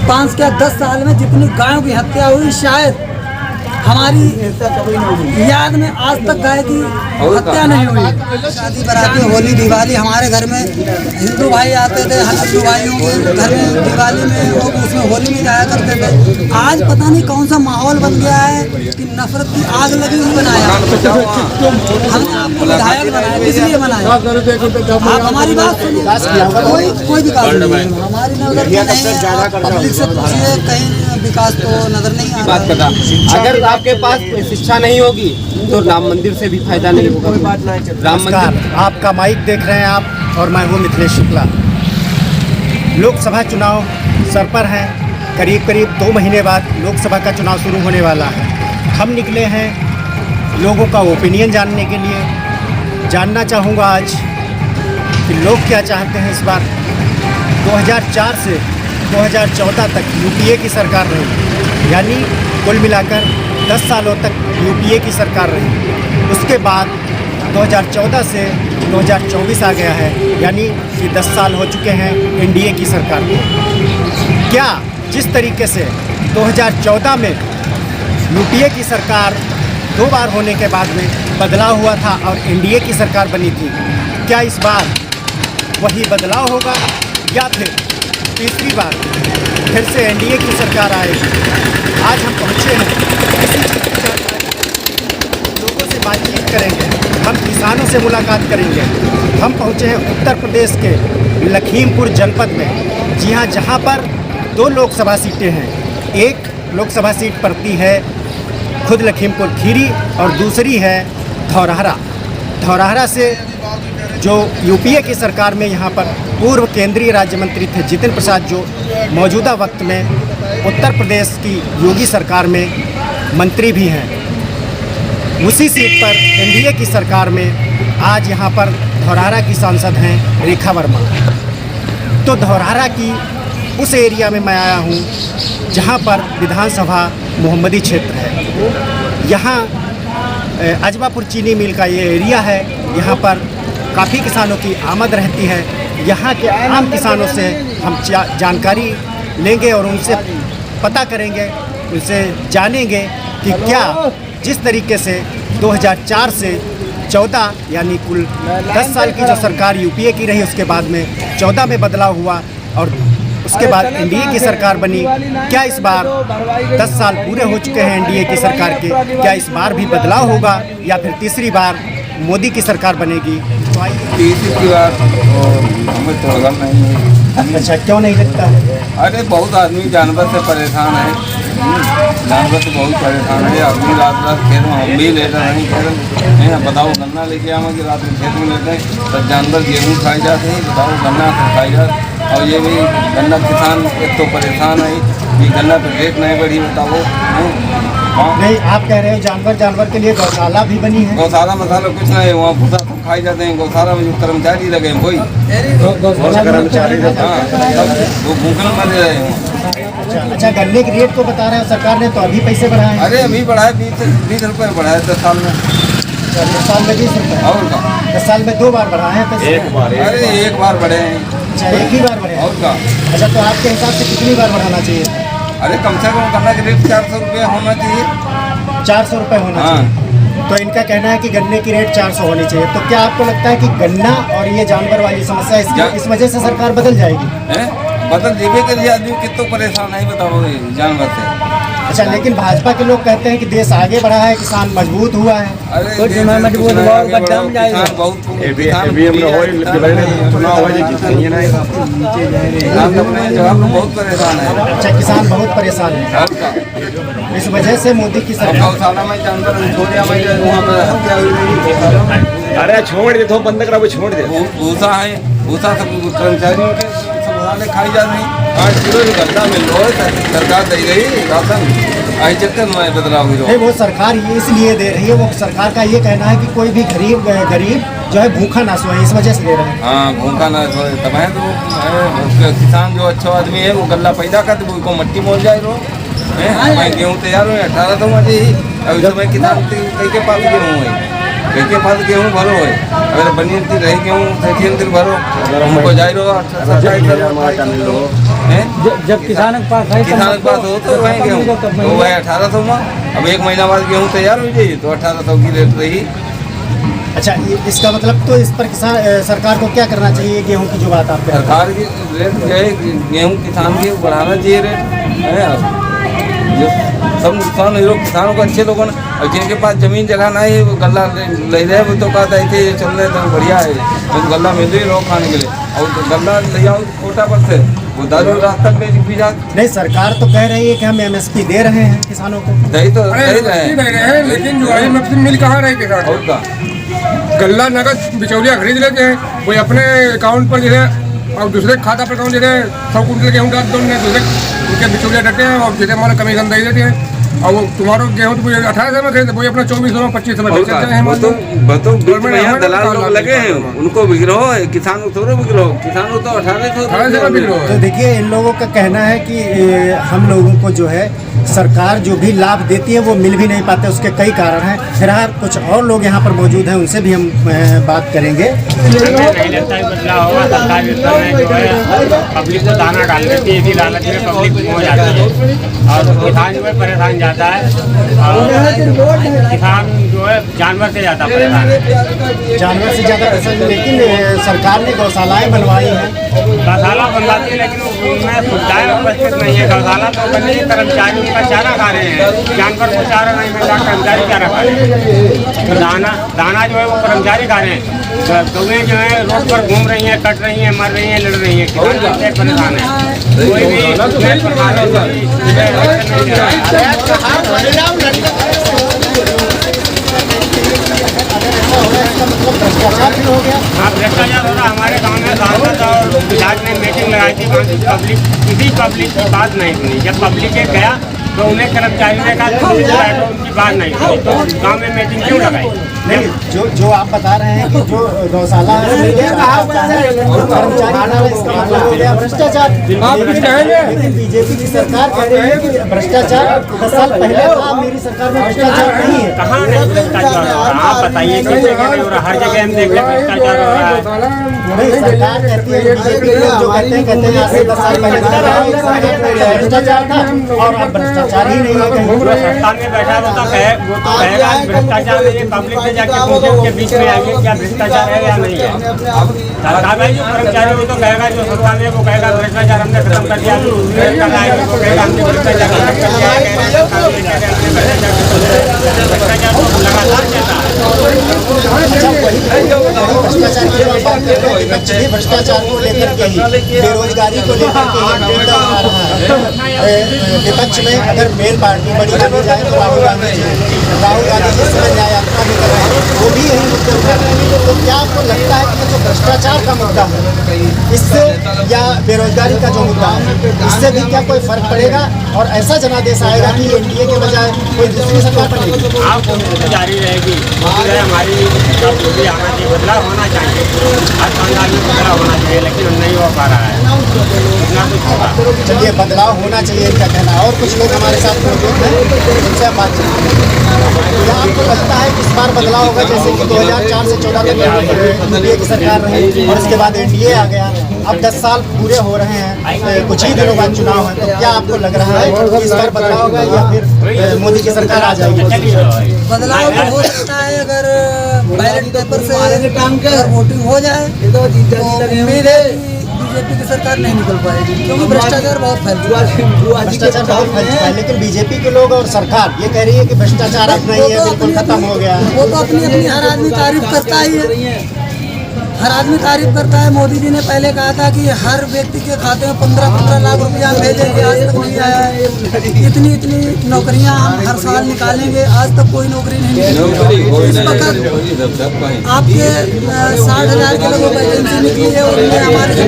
5 क्या 10 साल में जितनी गायों की हत्या हुई शायद हमारी याद में आज तक गाय की हत्या नहीं हुई। शादी बराती होली दिवाली हमारे घर में हिंदू भाई आते थे, हिंदू भाइयों के घर में दिवाली में और उसमें होली में जाया करते थे। आज पता नहीं कौन सा माहौल बन गया है कि नफरत की आग लगी हुई बनाया। हमने आपको विधायक बनाया, इसलिए बनाया। आप हमारी बात सुनिए, कोई विकास नहीं हमारी नजर में नहीं है। पब्लिक से पूछिए, कहीं विकास तो नजर नहीं आ रहा है। अगर आपके पास शिक्षा नहीं होगी तो राम मंदिर से भी फायदा नहीं होगा। राम मंदिर आपका माइक देख रहे हैं आप, और मैं हूँ मिथिलेश शुक्ला। लोकसभा चुनाव सर पर हैं, करीब करीब 2 महीने बाद लोकसभा का चुनाव शुरू होने वाला है। हम निकले हैं लोगों का ओपिनियन जानने के लिए। जानना चाहूँगा आज कि लोग क्या चाहते हैं इस बार। 2004 से 2014 तक यूपीए की सरकार रही, यानी कुल मिलाकर 10 सालों तक यूपीए की सरकार रही। उसके बाद 2014 से 2024 आ गया है, यानी कि 10 साल हो चुके हैं एनडीए की सरकार को। क्या जिस तरीके से 2014 में यूपीए की सरकार 2 बार होने के बाद में बदलाव हुआ था और एनडीए की सरकार बनी थी, क्या इस बार वही बदलाव होगा या फिर तीसरी बार फिर से एनडीए की सरकार आएगी? आज हम पहुँचे हैं, इसी चीज़ की जानकारी, लोगों से बातचीत करेंगे, हम किसानों से मुलाकात करेंगे। हम पहुँचे हैं उत्तर प्रदेश के लखीमपुर जनपद में। जी हाँ, जहाँ पर 2 लोकसभा सीटें हैं। एक लोकसभा सीट पड़ती है खुद लखीमपुर खीरी और दूसरी है धौरहरा। धौरहरा से जो यूपीए की सरकार में यहाँ पर पूर्व केंद्रीय राज्य मंत्री थे जितिन प्रसाद, जो मौजूदा वक्त में उत्तर प्रदेश की योगी सरकार में मंत्री भी हैं। उसी सीट पर एनडीए की सरकार में आज यहाँ पर धौरहरा की सांसद हैं रेखा वर्मा। तो धौरहरा की उस एरिया में मैं आया हूँ जहाँ पर विधानसभा मोहम्मदी क्षेत्र है। यहाँ अजबापुर चीनी मिल का ये एरिया है। यहाँ पर काफ़ी किसानों की आमद रहती है। यहाँ के आम किसानों से हम जानकारी लेंगे और उनसे पता करेंगे, उनसे जानेंगे कि क्या जिस तरीके से 2004 से 14 यानी कुल 10 साल की जो सरकार यूपीए की रही, उसके बाद में 14 में बदलाव हुआ और उसके बाद एनडीए की सरकार बनी। क्या इस बार 10 साल पूरे हो चुके हैं एनडीए की सरकार के, क्या इस बार भी बदलाव होगा या फिर तीसरी बार मोदी की सरकार बनेगी? तीसरी बार हमें तो लगा नहीं है। अच्छा, क्यों नहीं लगता है? अरे बहुत आदमी जानवर से परेशान है, जानवर से बहुत परेशान है। आदमी रात रात खेत में, हम भी लेते नहीं खेत, बताओ गन्ना लेके आवेंगे रात में खेत में लेते हैं, तो जानवर गेहूँ खाए जाते हैं, बताओ गन्ना खाए जाते। और ये भी गन्ना किसान एक तो परेशान है कि गन्ना पर रेट नहीं बढ़ी, बताओ। नहीं, आप कह रहे हो जानवर के लिए गौशाला भी बनी है? गौशाला मसाला कुछ नहीं है, वहाँ भूसा सब खाए जाते हैं। गौशाला में जो कर्मचारी लगे हैं कोई कर्मचारी, वो भूखल मर रहे हैं। अच्छा, गन्ने की रेट को बता रहे हैं सरकार ने, तो अभी पैसे बढ़ाए? अरे अभी बढ़ाए 20 रुपये बढ़ाए 10 साल में। 10 साल में 20 रुपये? और का 10 साल में 2 बार बढ़ाए हैं पैसे? अरे एक बार बढ़े हैं। अच्छा, एक ही बार बढ़े? और का? अच्छा, तो आपके हिसाब से कितनी बार बढ़ाना चाहिए? अरे कम से कम गन्ना की रेट 400 रुपये होना चाहिए। 400 रुपये होना चाहिए। तो इनका कहना है कि गन्ने की रेट 400 होनी चाहिए। तो क्या आपको लगता है कि गन्ना और ये जानवर वाली समस्या इस वजह से सरकार बदल जाएगी? बदल जीवे के लिए आदमी कितना परेशान नहीं, बताओ जानवर से। अच्छा, लेकिन भाजपा के लोग कहते हैं कि देश आगे बढ़ा है, किसान मजबूत हुआ है। अरे मजबूत बहुत परेशान है। अच्छा, किसान बहुत परेशान है, इस वजह से मोदी की सरकार। गौशाला में जानवर छोड़िया वहाँ पर हत्या हुई। अरे छोड़ दे, तो बंद करा, छोड़ दे। भूसा है, भूसा सब कर्मचारियों के सब खाई जा रही। 5 किलो गन्ना मिल रहा है, सरकार दे रही राशन। आई चक्कर में बदलाव हुई। नहीं, वो सरकार ये इसलिए दे रही है, वो सरकार का ये कहना है कि कोई भी गरीब जो है भूखा ना सोए, इस वजह से दे रहे हैं। हाँ, भूखा ना सोए तब है। तो किसान जो अच्छा आदमी है वो गल्ला पैदा कर दे, उसको मट्टी मोल जाए रो। मैं गेहूँ तैयार हुए 1800 में ही। अभी तो मैं किसान कई के पास गेहूँ है, कई के पास गेहूँ भरो है। अगर बनी रही गेहूँ 3 दिन भरो, हमको जाए रो 28 लो। हैं? जब किसानों के पास है किसानों के पास हो तो वही गेहूँ तो वह 1800 में, अब 1 महीना बाद गेहूँ तैयार हो जाइए तो 1800 की रेट रही। अच्छा, इसका मतलब तो इस पर किसान सरकार को क्या करना चाहिए? गेहूं की जो बात आप कह रहे हैं। सरकार की रेट जो है गेहूँ किसान की बढ़ाना चाहिए रेट है। जो सब नुकसान हो किसानों को, अच्छे लोगों ने, और जिनके पास जमीन जगह नहीं है वो गल्ला ले रहे, वो तो कहता है ये चल रहे तो बढ़िया है, तो गल्ला मिल रही लोग खाने के लिए, और तो गल्ला ले आओ कोटा पर से वो 10 रास्ता में भी जा। नहीं, सरकार तो कह रही है कि हम MSP दे रहे हैं किसानों को। दही तो दे रहे हैं, लेकिन जो है MSP मिल कहाँ रहे किसान? और का गल्ला नगद बिचौलिया खरीद लेते हैं, कोई अपने अकाउंट पर जैसे और दूसरे खाता पर अकाउंट जैसे 100 कुंटल गेहूँ डाल दो, दूसरे उनके बिचौलिया डटे हैं और जैसे हमारा कमीशन दे देते हैं। और वो तुम्हारा गेहूँ तो 1800 में खरीदते, वही अपना 2400 में 2500 में बेचते हैं। तो दलाल लोग लगे हैं, उनको बिक रहो, किसान को थोड़े बिक रहो, किसानों तो 1800 में बिक रहो। तो देखिए, इन लोगों का कहना है कि हम लोगों को जो है सरकार जो भी लाभ देती है वो मिल भी नहीं पाते, उसके कई कारण हैं। फिलहाल कुछ और लोग यहाँ पर मौजूद हैं, उनसे भी हम बात करेंगे। नहीं लगता है बदलाव होगा। सरकार जो है पब्लिक को दाना डाल देती है, इसी लालच में पब्लिक हो जाती है और किसान जो है परेशान जाता है। और किसान जो है जानवर से ज़्यादा परेशान है, जानवर से ज़्यादा परेशान। लेकिन सरकार ने गौशालाएँ बनवाई हैं। गौशाला बनवाती है लेकिन उनमें सुविधाएं उपस्थित नहीं है। गौशाला तो बनी, कर्मचारी उनका चारा खा रहे हैं, जानवर को चारा नहीं मिलता, कर्मचारी चारा खा रहे हैं। तो दाना जो है वो कर्मचारी खा रहे हैं। गौएं जो है रोड पर घूम रही हैं, कट रही हैं, मर रही हैं, लड़ रही हैं। किसान सबसे परेशान है। कोई भी भ्रष्टाचार भी हो गया। हाँ, भ्रष्टाचार हो रहा। हमारे गांव में सांसद और विधायक ने मीटिंग लगाई थी, किसी पब्लिक की बात नहीं सुनी। जब पब्लिक के गया तो उन्हें कर्मचारी ने कहा तो उनकी बात नहीं सुनी, तो गांव में मीटिंग क्यों लगाई? नहीं, जो आप बता रहे हैं कि जो गौशाला है कर्मचारी वाला, इसका मतलब हो गया भ्रष्टाचार। लेकिन बीजेपी की सरकार कह रही है कि भ्रष्टाचार 10 साल पहले था, मेरी सरकार में भ्रष्टाचार नहीं है। कहाँ नहीं भ्रष्टाचार हो रहा? आप बताइए, किस जगह नहीं हो रहा? हर जगह हम देख रहे हैं भ्रष्टाचार हो रहा है। नहीं, सरकार कहती है, बीजेपी के लोग जो कहते हैं आज से 10 साल पहले भ्रष्टाचार था और अब भ्रष्टाचार ही नहीं है कहीं। जो सत्ता में बैठा वो तो कहेगा भ्रष्टाचार नहीं है। पब्लिक से जाके पूछे, उनके बीच में आइए क्या भ्रष्टाचार है या नहीं है। सरकार में जो कर्मचारी वो तो कहेगा, जो सत्ता में वो कहेगा भ्रष्टाचार हमने खत्म कर दिया, वो कहेगा हमने भ्रष्टाचार खत्म कर दिया है। भ्रष्टाचार तो लगातार चलता है। भ्रष्टाचार की बात करते हैं, विपक्ष भी भ्रष्टाचार को लेकर के ही, बेरोजगारी को लेकर के ही मुद्दा उठा रहा है। विपक्ष में अगर मेन पार्टी बड़ी बनी जाए तो राहुल गांधी जिस समय न्याय यात्रा भी कर रहे हैं वो भी यही मुद्दे उठा रहे हैं। तो क्या आपको लगता है कि जो भ्रष्टाचार का मुद्दा है इससे या बेरोजगारी का जो मुद्दा है इससे भी क्या कोई फर्क पड़ेगा और ऐसा जनादेश आएगा कि एनडीए के बजाय कोई दूसरी सरकार बनेगी? कोशिश जारी रहेगी। हमारी जो भी आना चाहिए, बदलाव होना चाहिए, हर खानदान में बदलाव होना चाहिए, लेकिन नहीं हो पा रहा है। इतना कुछ होगा। चलिए, बदलाव होना चाहिए क्या कहना है। और कुछ लोग हमारे साथ मौजूद हैं, उनसे हम बात करेंगे। क्या आपको लगता है कि इस बार बदलाव होगा? जैसे कि 2004 से 14 तक यूपीए की सरकार रही और उसके बाद एनडीए आ गया, अब 10 साल पूरे हो रहे हैं, कुछ ही दिनों बाद चुनाव है, तो क्या आपको लग रहा है कि इस बार बदलाव होगा या फिर मोदी की सरकार आ जाएगी? बदलाव तो हो सकता है अगर बैलेट पेपर से वोटिंग हो जाए तो उम्मीद है कि बीजेपी की सरकार नहीं निकल पाएगी, क्योंकि भ्रष्टाचार बहुत फैल चुका है। भ्रष्टाचार बहुत फैल चुका है, लेकिन बीजेपी के लोग और सरकार ये कह रही है कि भ्रष्टाचार अब नहीं है, बिल्कुल खत्म हो गया है। वो तो अपनी अपनी हर आदमी तारीफ करता ही है, हर आदमी तारीफ करता है। मोदी जी ने पहले कहा था कि हर व्यक्ति के खाते में 15-15 लाख रुपया भेजेंगे, आज तक नहीं आया है। इतनी नौकरियां हम हर साल निकालेंगे, आज तक कोई नौकरी नहीं निकली। इस वक्त आपके 60,000 के लोगों वैकेंसी निकली है, उनमें हमारे से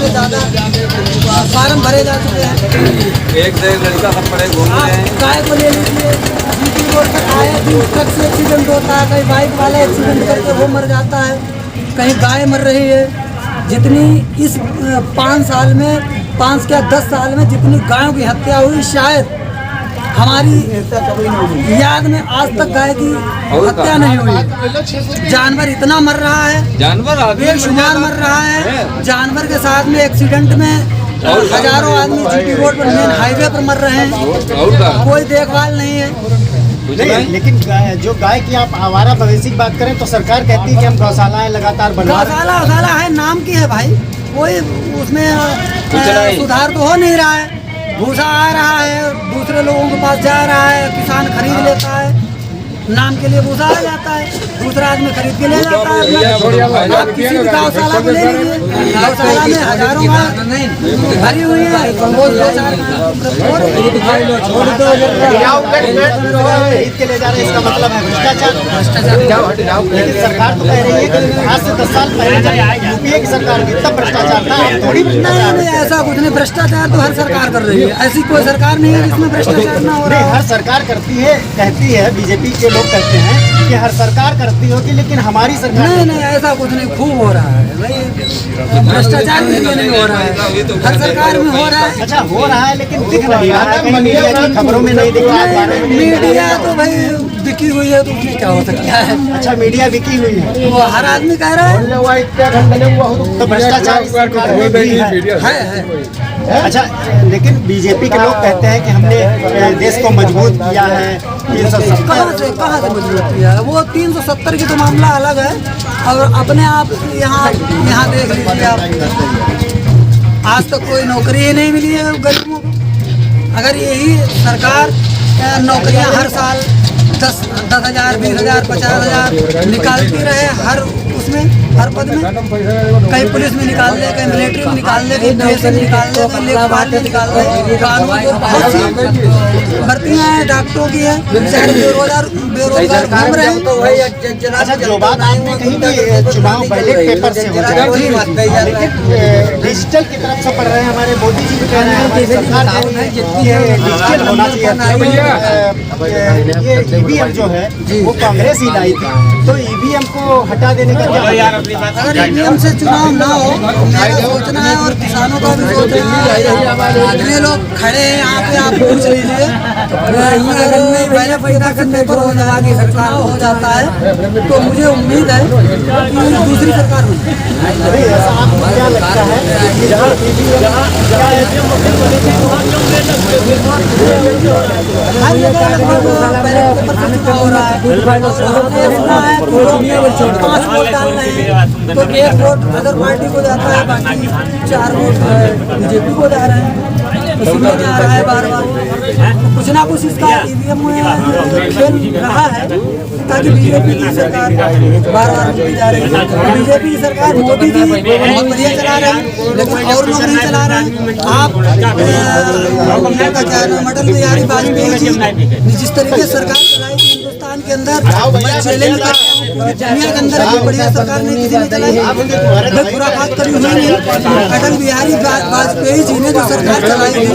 ज़्यादा फार्म भरे जा चुके हैं। एक से लड़का सब पड़े घूम रहे हैं। गाय को ले लीजिए, जीटी रोड पर आए दिन ट्रक से एक्सीडेंट होता है, कहीं बाइक वाला एक्सीडेंट करके वो मर जाता है, कहीं गाय मर रही है। जितनी इस 5 साल में 5 क्या 10 साल में जितनी गायों की हत्या हुई, शायद हमारी याद में आज तक गाय की हत्या नहीं हुई। जानवर इतना मर रहा है, जानवर बेशुमार मर रहा है। जानवर के साथ में एक्सीडेंट में हजारों आदमी जीटी रोड पर मेन हाईवे पर मर रहे हैं, कोई देखभाल नहीं है। नहीं, लेकिन जो गाय की आप आवारा मवेशी की बात करें तो सरकार कहती है कि हम गौशालाएं लगातार बनवा रहे हैं। गौशाला है, नाम की है भाई, कोई उसमें सुधार तो हो नहीं रहा है। भूसा आ रहा है, दूसरे लोगों के पास जा रहा है, किसान खरीद लेता है, नाम के लिए भूसा आ जाता है, दूसरा आदमी खरीद के ले जाता है। आप किसी भी गौशाला को ले लीजिए, गौशाला में हजारों भरी हुई है, खरीद के ले जा रहे हैं, इसका मतलब है भ्रष्टाचार। लेकिन सरकार तो कह रही है कि आज से 10 साल पहले जब यूपीए की सरकार थी तब भ्रष्टाचार था, अब थोड़ी भ्रष्टाचार नहीं, ऐसा कुछ नहीं। भ्रष्टाचार तो हर सरकार कर रही है, ऐसी कोई सरकार नहीं है जिसमें भ्रष्टाचार ना हो रहा नहीं, है। हर सरकार करती है, कहती है, बीजेपी के लोग कहते हैं कि हर सरकार करती होगी, लेकिन हमारी सरकार नहीं, ऐसा कुछ नहीं, खूब हो रहा है भाई, भ्रष्टाचार के लिए नहीं हो रहा है, हर सरकार में हो रहा है। अच्छा हो रहा है, लेकिन दिख नहीं रहा है, कहीं मीडिया की खबरों में नहीं दिख रहा है। मीडिया तो भाई बिकी हुई है, तो उसमें क्या हो सकता है। अच्छा, मीडिया बिकी हुई है, वो हर आदमी कह रहा है, तो भ्रष्टाचार इस सरकार में भी है। अच्छा, लेकिन बीजेपी के लोग कहते हैं कि हमने देश को मजबूत किया है। 370 कहाँ से मजबूत किया है? वो 370 की तो मामला अलग है, और अपने आप यहाँ देख लीजिए आप, आज तक कोई नौकरी ही नहीं मिली है गरीबों को। अगर यही सरकार नौकरियाँ हर साल 10,000, 20,000, 50,000 निकालती रहे हर उसमें, हर पद में, कहीं पुलिस में निकाल दे, कहीं मिलिट्री में निकाल दे, कहीं PSC में निकाल दे, कहीं लेखपाल में निकाल दे, कानून को बहुत सी भर्तियाँ हैं, डॉक्टरों की है, बेचारे बेरोजगार घूम रहे हैं। अच्छा, जो बात आपने कही कि चुनाव बैलेट पेपर से हो जाए, लेकिन डिजिटल की तरफ से पढ़ रहे हैं हमारे मोदी जी भी कह रहे हैं कि सरकार डिजिटल होना चाहिए। ये EVM जो है वो कांग्रेस ही लाई थी, तो EVM को हटा देने का क्या? अगर EVM से चुनाव ना हो, मेरा सोचना है और किसानों का भी सोचना है। इतने लोग खड़े हैं यहाँ पे, आप पूछ लीजिए, अगर पहले पैदा करने पर हो जाएगी, सरकार हो जाता है, तो मुझे उम्मीद है कि दूसरी सरकार होगी। ऐसा आपको क्या लगता है कि जहाँ हर जगह लगभग बैलेट पेपर से चुनाव हो रहा है। हमने सुना है कि लोग 5 वोट डाल रहे हैं, तो 1 वोट अदर पार्टी को जाता है, बाकी 4 वोट बीजेपी को जा रहे हैं। तो सुनने में आ रहा है बार बार, कुछ ना कुछ इसका EVM में खेल रहा है, ताकि बीजेपी की सरकार बार बार जीती जा रही है। बीजेपी की सरकार मोदी जी बहुत बढ़िया चला रहे हैं, लेकिन और लोग नहीं चला रहे हैं। आप का क्या नाम, अटल बिहारी वाजपेयी जी ने जिस तरीके से सरकार चलाई थी हिंदुस्तान के अंदर, मैं चैलेंज करता हूँ पूरी दुनिया के अंदर ये बढ़िया सरकार नहीं किसी ने चलाई। मैं पूरा बात करी हुई नहीं, अटल बिहारी वाजपेयी जी ने जो सरकार चलाई थी,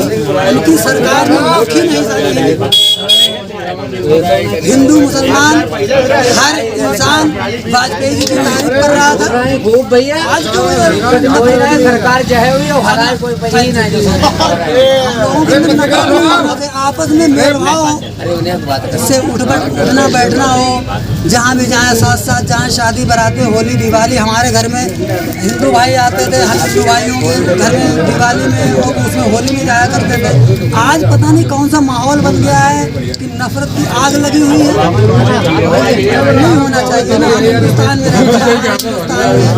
उनकी सरकार में मुखी नहीं सकी। हिंदू मुसलमान हर इंसान वाजपेयी जी की तारीफ कर रहा था। आज तो सरकार जो है आपस में मेलभाव से उठना बैठना हो, जहाँ भी जाए साथ साथ जहाँ शादी बरातें, होली दिवाली, हमारे घर में हिंदू भाई आते थे, हिंदू भाइयों के घर में दिवाली में लोग उसमें होली में जाया करते थे। आज पता नहीं कौन सा माहौल बन गया है कि नफरत की आग लगी हुई है। नहीं होना चाहिए ना, हिंदुस्तान में रहता है, हिंदुस्तान में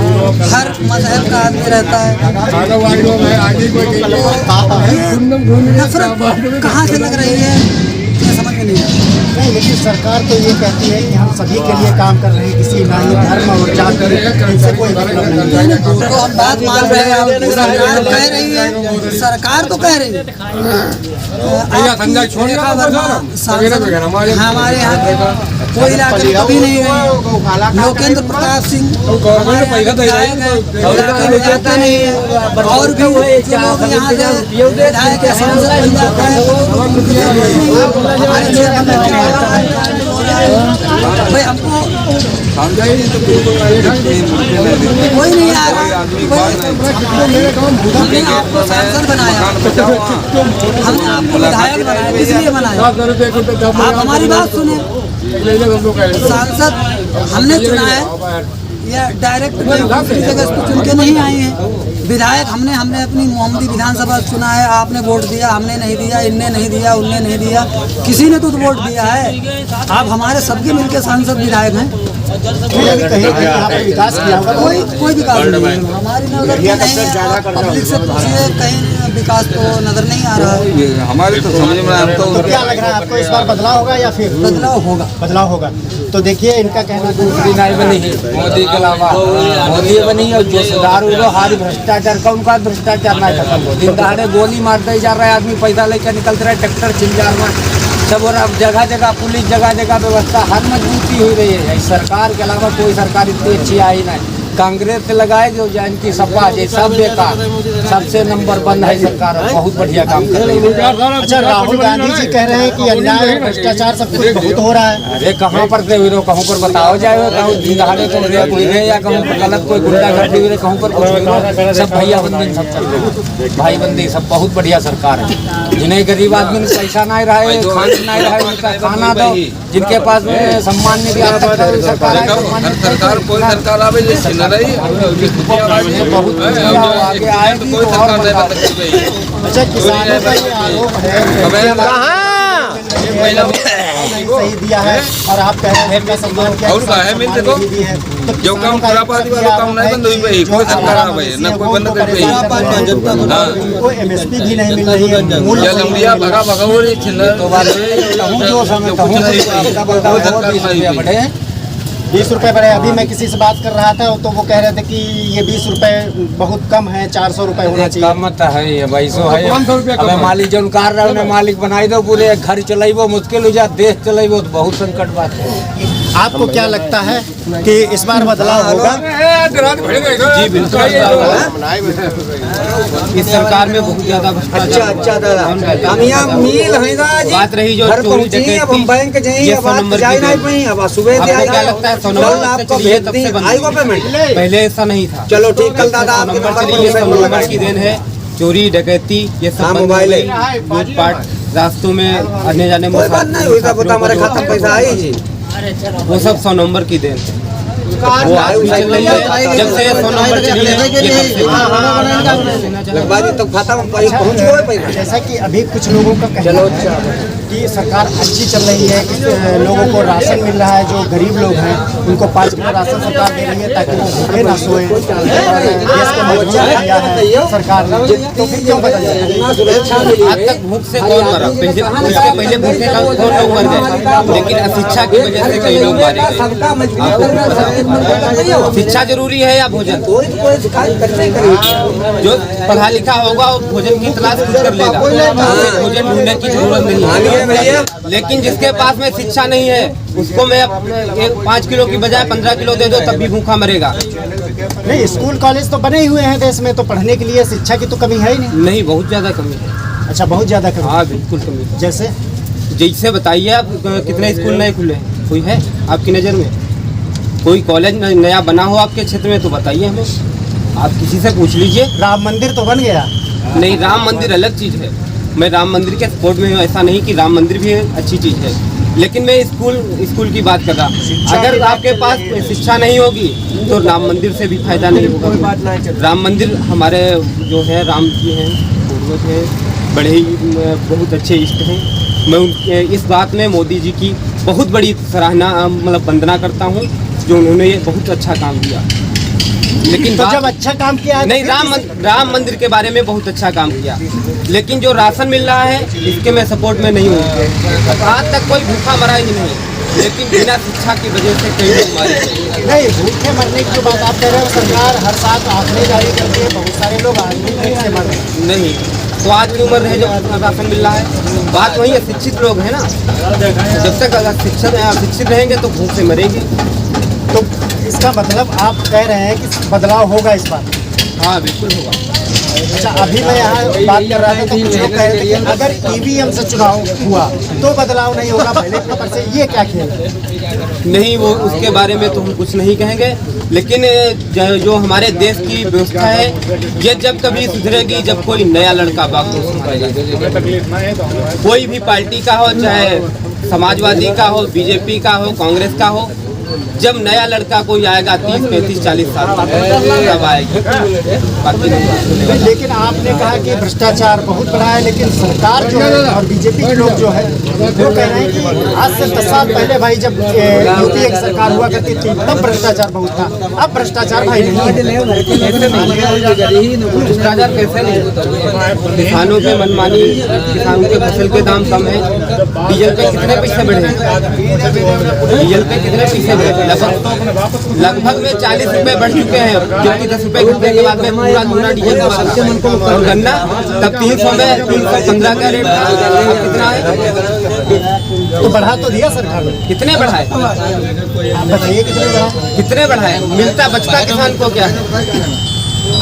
हर मजहब का आदमी रहता है। नफरत कहाँ से लग रही है ये समझ में नहीं आता। नहीं, लेकिन सरकार तो ये कहती है कि हम सभी के लिए काम कर रहे हैं, किसी ना ही धर्म और जाति इनसे कोई मतलब नहीं है। तो हम बात मान रहे हैं, आपकी सरकार कह रही है, सरकार तो कह रही है। रेखा वर्मा सांसद हमारे यहाँ के कोई इलाके में कभी नहीं गए। लोकेंद्र प्रताप सिंह विधायक जाते नहीं है, और भी जो लोग यहाँ से विधायक या सांसद बन जाते हैं हमारे क्षेत्र में भाई, हमको कोई नहीं आ रहा। हमने आपको सांसद बनाया, हमने आपको विधायक बनाया, किस लिए बनाया? आप हमारी बात सुने। सांसद हमने चुना है, या डायरेक्ट दूसरी जगह से चुन के नहीं आए हैं। विधायक हमने अपनी मोहम्मदी विधानसभा चुना है, आपने वोट दिया, हमने नहीं दिया, इनने नहीं दिया, उनने नहीं दिया, किसी ने तो वोट दिया है। आप हमारे सबके मिलके सांसद विधायक हैं। कहीं यहाँ पे विकास किया होगा? कोई विकास नहीं है हमारी नजर में, नहीं है। पब्लिक से पूछिए, कहीं विकास तो नजर नहीं आ रहा है हमारे तो समझ में आता तो क्या लग रहा है आपको, इस बार बदलाव होगा या फिर बदलाव होगा? बदलाव होगा। तो देखिए इनका कहना दूसरी नाई बनी मोदी के अलावा मोदी बनी और जो सुधार हुआ हारी भ्रष्टाचार का, उनका भ्रष्टाचार नहीं खत्म हो। दिन दहाड़े गोली मारते ही जा रहा है आदमी, पैसा लेकर निकलते रहे, ट्रैक्टर चिंजार में सब। और अब जगह जगह पुलिस, जगह जगह व्यवस्था हर मजबूती हुई रही है। सरकार के अलावा कोई सरकार इतनी अच्छी आई नहीं। कांग्रेस से लगाए जो इनकी सपा ये सब बेकार, सबसे नंबर 1 है सरकार, बहुत बढ़िया काम कर रही है। अच्छा, राहुल गांधी जी कह रहे हैं कि अन्याय भ्रष्टाचार सब कुछ बहुत हो रहा है। अरे कहाँ पर से हुई रहो, कहूँ पर बताओ जाए, कहूँ दिहाड़े को रेप हुई रहे या कहूँ पर गलत कोई गुंडागर्दी हुई रहे, कहूँ पर कुछ हुई रहे, सब भैया बंदी सब चल रहे, भाई बंदी सब। बहुत बढ़िया सरकार है। जिन्हें गरीब आदमी ने पैसा नहीं रहा है, खाना नहीं रहा है, उनका खाना दो। जिनके पास में सम्मान निधि आज तक सरकार कोई सरकार आवे जैसे न रही बहुत आगे आएगी तो और बढ़ा। अच्छा, किसानों का ये आरोप है सही दिया है और आप कह रहे हैं मैं सम्मान किया और का है मिलते तो जो काम खुरापाती वाला काम नहीं बंद हुई भाई, कोई सरकार आ भाई ना कोई बंद कर भाई, कोई एमएसपी भी नहीं मिल रही है। मूल्य लंबिया भगा भगा हो रही छिल्लर तो जो समय बढ़े 20 रुपए बढ़े। अभी मैं किसी से बात कर रहा था तो वो कह रहे थे कि ये 20 रुपए बहुत कम है, 400 रुपए होना चाहिए। कम मत है ये भाई सो है। अब मालिक जो कार रहा है मालिक बनाई दो, पूरे घर चलाइबो मुश्किल हो जा, देश चलाइबो तो बहुत संकट बात है। आपको क्या लगता है कि इस बार बदलाव होगा? जी बिल्कुल, इस सरकार में बहुत ज्यादा भ्रष्टाचार। बात रही जो चोरी डकैती, अब हम बैंक जाएंगे, अब आप जाए नहीं पाए, अब सुबह से क्या लगता है 100 नंबर आपको भेज दी आएगा पेमेंट? पहले ऐसा नहीं था। चलो ठीक, कल दादा आपके नंबर की देन है। चोरी डकैती ये सब मोबाइल लूटपाट, रास्तों में आने जाने में हमारे खाता में पैसा आई जी, वो सब 100 नंबर की देन है। वो आज भी चल रही है, जब से 100 नंबर चली है तो खाता में पहुँच गए। जैसा कि अभी कुछ लोगों का कहना है कि सरकार अच्छी चल रही है, कि लोगों को राशन मिल रहा है, जो गरीब लोग हैं उनको 5 किलो राशन सरकार दे रही है ताकि वो भूखे ना सोए। देश को मजबूत किया है सरकार ने, तो फिर क्यों बदल जाए? आज तक भूख से कौन मरा? इसके पहले भूखे का कौन लोग मर गए, लेकिन अशिक्षा की वजह से कई लोग मारे गए। शिक्षा जरूरी है या भोजन? जो पढ़ा लिखा होगा वो भोजन की तलाश खुद कर लेगा, भोजन ढूंढने की जरूरत नहीं है। लेकिन जिसके पास में शिक्षा नहीं है उसको मैं 5 किलो की बजाय 15 किलो दे दो तब भी भूखा मरेगा। नहीं, स्कूल कॉलेज तो बने ही हुए हैं देश में, तो पढ़ने के लिए शिक्षा की तो कमी है ही नहीं, बहुत ज्यादा कमी है। अच्छा, बहुत ज्यादा कमी? हाँ बिल्कुल कमी। जैसे बताइए आप, कितने स्कूल नए खुले? कोई है आपकी नज़र में? कोई कॉलेज नया बना हो आपके क्षेत्र में तो बताइए हमें, आप किसी से पूछ लीजिए। राम मंदिर तो बन गया। नहीं, राम मंदिर अलग चीज़ है। मैं राम मंदिर के सपोर्ट में हूँ, ऐसा नहीं कि राम मंदिर भी अच्छी चीज़ है, लेकिन मैं स्कूल की बात कर रहा। अगर आपके पास शिक्षा नहीं होगी तो राम मंदिर से भी फायदा नहीं होगा। राम मंदिर हमारे जो है राम जी हैं, पूर्वज हैं, बड़े ही बहुत अच्छे इष्ट हैं। मैं उनके इस बात में मोदी जी की बहुत बड़ी सराहना मतलब वंदना करता हूँ, जो उन्होंने ये बहुत अच्छा काम किया। लेकिन तो जब अच्छा काम किया नहीं, राम मंदिर के बारे में बहुत अच्छा काम किया, लेकिन जो राशन मिल रहा है इसके मैं सपोर्ट में नहीं हूँ। आज तक कोई भूखा मरा ही नहीं, लेकिन बिना शिक्षा की वजह से कई लोग मारे गए। नहीं, भूखे मरने की बात आप कह रहे हो, सरकार हर साल आंकड़े जारी करती है, बहुत सारे लोग आज भी भूख से मर रहे। नहीं, तो आज की उम्र है जब राशन मिल रहा है। बात वही है, शिक्षित लोग हैं ना, जब तक अगर शिक्षित रहेंगे तो भूख से मरेंगे। तो इसका मतलब आप कह रहे हैं कि बदलाव होगा इस बार? हाँ बिल्कुल होगा। अच्छा, अभी मैं यहाँ बात कर रहा था तो कुछ लोग कह रहे थे कि अगर ईवीएम से चुनाव हुआ तो बदलाव नहीं होगा, पहले खबर से ये क्या खेल? नहीं, वो उसके बारे में तो हम कुछ नहीं कहेंगे, लेकिन जो हमारे देश की व्यवस्था है ये जब कभी सुधरेगी जब कोई नया लड़का बागडोर कोई भी पार्टी का हो, चाहे समाजवादी का हो, बीजेपी का हो, कांग्रेस का हो, जब नया लड़का कोई आएगा 30, 35, 40 साल तब आएगी, बाकी नहीं। लेकिन आपने कहा कि भ्रष्टाचार बहुत बढ़ा है, लेकिन सरकार जो है और बीजेपी के लोग जो है वो कह रहे हैं कि आज से 10 साल पहले भाई जब यूपीए की सरकार हुआ करती थी तब भ्रष्टाचार बहुत था, अब भ्रष्टाचार भाई नहीं है। भ्रष्टाचार कैसे नहीं? किसानों पे मनमानी, किसानों के फसल के दाम कम है, डीजल पे कितने पैसे बढ़े? डीजल पे कितने पैसे बढ़े? लगभग में 40 रुपए बढ़ चुके हैं, क्योंकि 10 रुपए घटने के बाद में पूरा दूना डीजल और गन्ना तब 300 में 315 का रेट था, अब कितना है? तो बढ़ा तो दिया सरकार ने, कितने बढ़ाए? आप बताइए कितने बढ़ा? कितने बढ़ाए? मिलता बचता किसान को क्या है?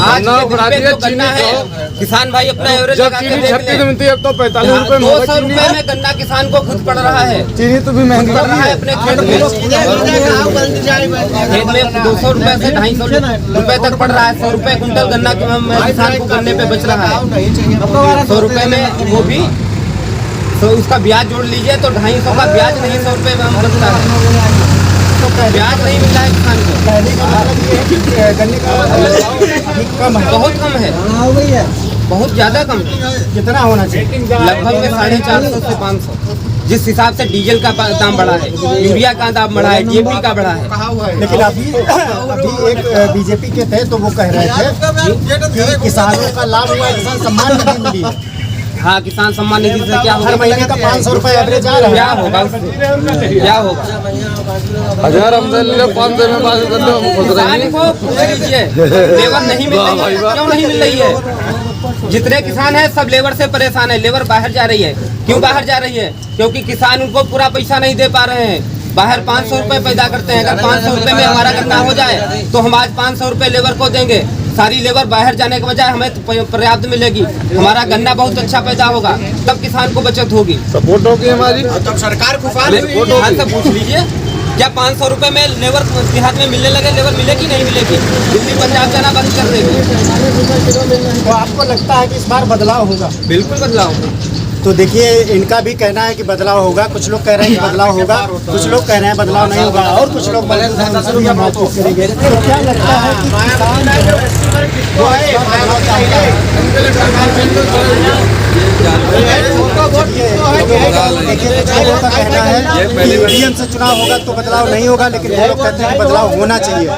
आज जो गन्ना है किसान भाई अपना एवरेज लगा के देख ले, अब तो 45 रुपए 200 रुपए में गन्ना किसान को खुद पड़ रहा है, चीनी तो भी महंगी पड़ रहा है अपने खेत में। खेत में 200 रुपए से 250 रुपए तक पड़ रहा है। 100 रुपए कुंटल गन्ना किसान को गन्ने पे बच रहा है। 100 रुपए में वो भी तो उसका ब्याज जोड़ लीजिए तो 250 का ब्याज नहीं 100 रुपए में हम बचता है, ब्याज नहीं मिल रहा है किसान को। पहले का मतलब ये है कि गन्ने का अभी कम है, बहुत कम है, बहुत ज्यादा कम है। कितना होना चाहिए? लगभग में 450 से 500, जिस हिसाब से डीजल का दाम बढ़ा है, यूरिया का दाम बढ़ा है, डीएपी का बढ़ा है। लेकिन अभी एक बीजेपी के थे तो वो कह रहे थे कि किसानों का लाभ हुआ, किसान सम्मान निधि मिली है। हाँ, किसान सम्मान निधि से क्या होगा? हर महीने का 500 रुपए एवरेज आ रहा क्या है। होगा उससे? क्या होगा? 1000 हमसे 500 में बात करते हम खुश किसान रहेंगे। को पूछ लीजिए, लेबर नहीं मिल रही है, क्यों नहीं मिल रही है? जितने किसान हैं सब लेबर से परेशान है। लेबर बाहर जा रही है, क्यों बाहर जा रही है? क्योंकि किसान उनको पूरा पैसा नहीं दे पा रहे हैं। बाहर 500 रुपए पैदा करते हैं, अगर 500 रुपए में हमारा गन्ना हो जाए तो हम आज 500 रुपए लेबर को देंगे। सारी लेबर बाहर जाने के बजाय हमें पर्याप्त मिलेगी, हमारा गन्ना बहुत अच्छा पैदा होगा, तब किसान को बचत होगी। सपोर्ट होगी हमारी, तब सरकार को ध्यान से पूछ लीजिए, क्या 500 रुपए में लेबर देहात में मिलने लगे? लेबर मिलेगी नहीं मिलेगी? दिल्ली पंजाब जाना बंद कर देगी। तो आपको लगता है कि इस बार बदलाव होगा? बिल्कुल बदलाव होगा। तो देखिए, इनका भी कहना है कि बदलाव होगा, कुछ लोग कह रहे हैं कि बदलाव होगा, कुछ लोग कह रहे हैं बदलाव नहीं होगा, और कुछ लोग बातचीत करेंगे। तो क्या लगता है कि किसान देखिए, कुछ लोगों का कहना है कि ईवीएम से चुनाव होगा तो बदलाव नहीं होगा, लेकिन वो लोग कहते हैं कि बदलाव होना चाहिए।